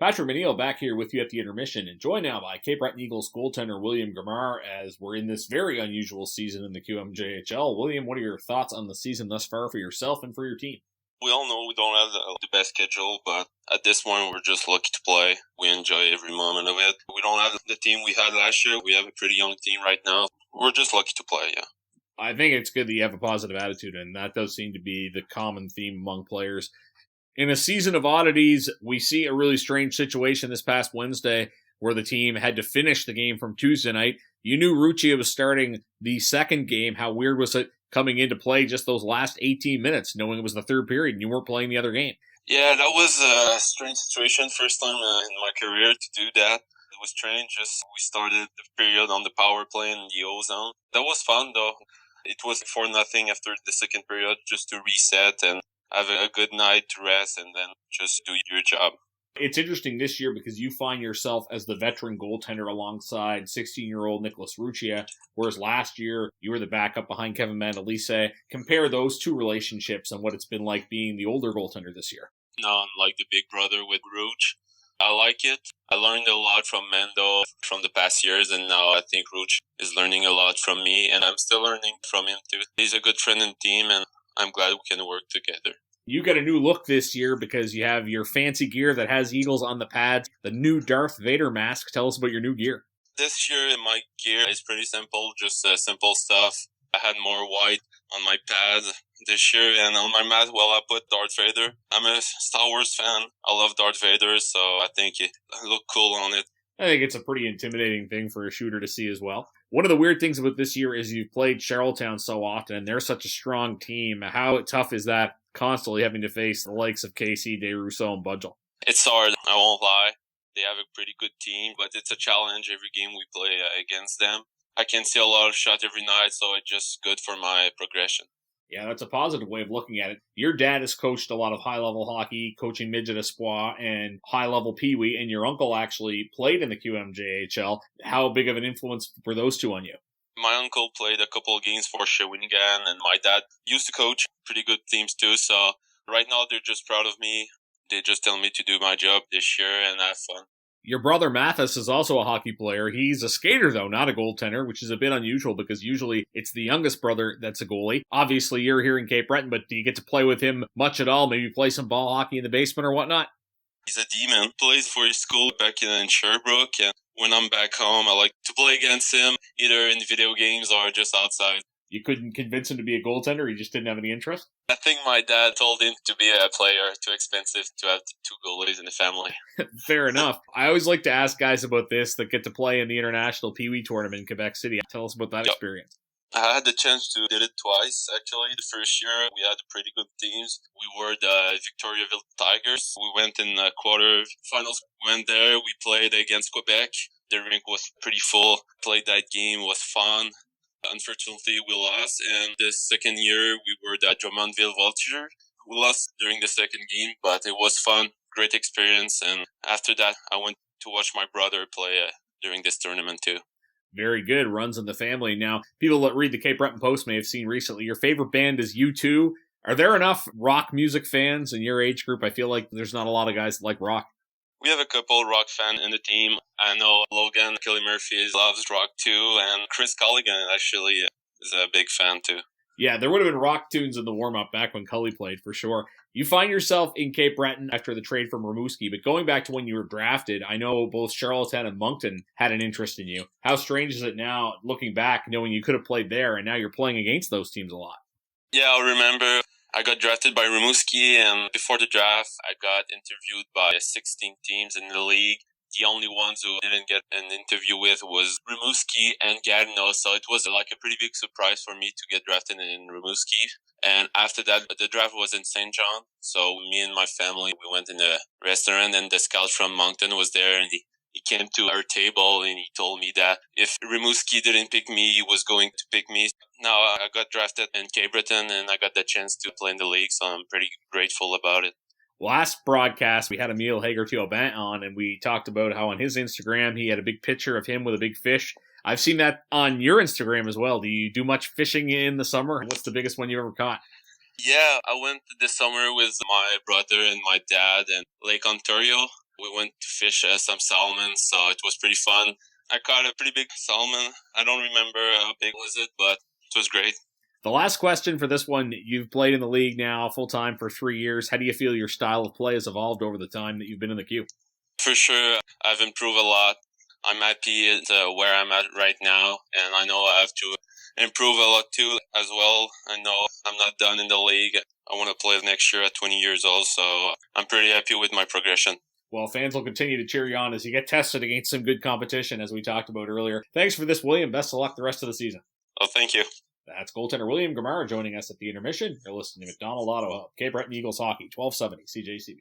Patrick Menil back here with you at the intermission, and joined now by Cape Breton Eagles goaltender William Grimard as we're in this very unusual season in the QMJHL. William, what are your thoughts on the season thus far for yourself and for your team? We all know we don't have the best schedule, but at this point, we're just lucky to play. We enjoy every moment of it. We don't have the team we had last year. We have a pretty young team right now. We're just lucky to play, yeah. I think it's good that you have a positive attitude, and that does seem to be the common theme among players. In a season of oddities, we see a really strange situation this past Wednesday where the team had to finish the game from Tuesday night. You knew Ruccia was starting the second game. How weird was it coming into play just those last 18 minutes, knowing it was the third period and you weren't playing the other game? Yeah, that was a strange situation. First time in my career to do that. It was strange. Just we started the period on the power play in the O-zone. That was fun, though. It was 4-0 after the second period, just to reset and have a good night to rest and then just do your job. It's interesting this year because you find yourself as the veteran goaltender alongside 16-year-old Nicholas Ruccia, whereas last year you were the backup behind Kevin Mandalise. Compare those two relationships and what it's been like being the older goaltender this year. No, I'm like the big brother with Ruch. I like it. I learned a lot from Mando from the past years, and now I think Ruch is learning a lot from me, and I'm still learning from him too. He's a good friend and team, and I'm glad we can work together. You got a new look this year because you have your fancy gear that has Eagles on the pads, the new Darth Vader mask. Tell us about your new gear. This year, my gear is pretty simple, just simple stuff. I had more white on my pad this year, and on my mask, well, I put Darth Vader. I'm a Star Wars fan. I love Darth Vader, so I think it looked cool on it. I think it's a pretty intimidating thing for a shooter to see as well. One of the weird things about this year is you've played Charlottetown so often, and they're such a strong team. How tough is that constantly having to face the likes of KC, DeRousseau, and Budgel? It's hard, I won't lie. They have a pretty good team, but it's a challenge every game we play against them. I can see a lot of shots every night, so it's just good for my progression. Yeah, that's a positive way of looking at it. Your dad has coached a lot of high-level hockey, coaching midget espoir and high-level Peewee, and your uncle actually played in the QMJHL. How big of an influence were those two on you? My uncle played a couple of games for Shawinigan, and my dad used to coach pretty good teams too, so right now they're just proud of me. They just tell me to do my job this year and have fun. Your brother Mathis is also a hockey player. He's a skater, though, not a goaltender, which is a bit unusual because usually it's the youngest brother that's a goalie. Obviously, you're here in Cape Breton, but do you get to play with him much at all? Maybe play some ball hockey in the basement or whatnot? He's a demon. Plays for his school back in Sherbrooke, and when I'm back home, I like to play against him, either in video games or just outside. You couldn't convince him to be a goaltender? He just didn't have any interest? I think my dad told him to be a player. Too expensive to have two goalies in the family. Fair enough. I always like to ask guys about this that get to play in the international Peewee tournament in Quebec City. Tell us about that experience. I had the chance to did it twice, actually. The first year, we had pretty good teams. We were the Victoriaville Tigers. We went in the quarterfinals. We went there. We played against Quebec. The rink was pretty full. Played that game. It was fun. Unfortunately, we lost, and the second year, we were the Drummondville Vulture. We lost during the second game, but it was fun, great experience, and after that, I went to watch my brother play during this tournament too. Very good, runs in the family. Now, people that read the Cape Breton Post may have seen recently, your favorite band is U2. Are there enough rock music fans in your age group? I feel like there's not a lot of guys that like rock. We have a couple rock fans in the team. I know Logan, Kelly Murphy loves rock too, and Chris Colligan actually is a big fan too. Yeah, there would have been rock tunes in the warm-up back when Cully played, for sure. You find yourself in Cape Breton after the trade from Rimouski, but going back to when you were drafted, I know both Charlottetown and Moncton had an interest in you. How strange is it now, looking back, knowing you could have played there, and now you're playing against those teams a lot? Yeah, I remember I got drafted by Rimouski, and before the draft, I got interviewed by 16 teams in the league. The only ones who didn't get an interview with was Rimouski and Gatineau, so it was like a pretty big surprise for me to get drafted in Rimouski. And after that, the draft was in St. John, so me and my family, we went in a restaurant, and the scout from Moncton was there, and he came to our table, and he told me that if Rimouski didn't pick me, he was going to pick me. Now I got drafted in Cape Breton, and I got the chance to play in the league, so I'm pretty grateful about it. Last broadcast, we had Emile Hegarty-Aubin on, and we talked about how on his Instagram, he had a big picture of him with a big fish. I've seen that on your Instagram as well. Do you do much fishing in the summer? What's the biggest one you ever caught? Yeah, I went this summer with my brother and my dad in Lake Ontario. We went to fish some salmon, so it was pretty fun. I caught a pretty big salmon. I don't remember how big was it, but it was great. The last question for this one, you've played in the league now full-time for 3 years. How do you feel your style of play has evolved over the time that you've been in the queue? For sure, I've improved a lot. I'm happy at where I'm at right now, and I know I have to improve a lot too as well. I know I'm not done in the league. I want to play next year at 20 years old, so I'm pretty happy with my progression. Well, fans will continue to cheer you on as you get tested against some good competition, as we talked about earlier. Thanks for this, William. Best of luck the rest of the season. Oh, thank you. That's goaltender William Grimard joining us at the intermission. You're listening to McDonald Auto Hub, Cape Breton Eagles Hockey, 1270 CJCB.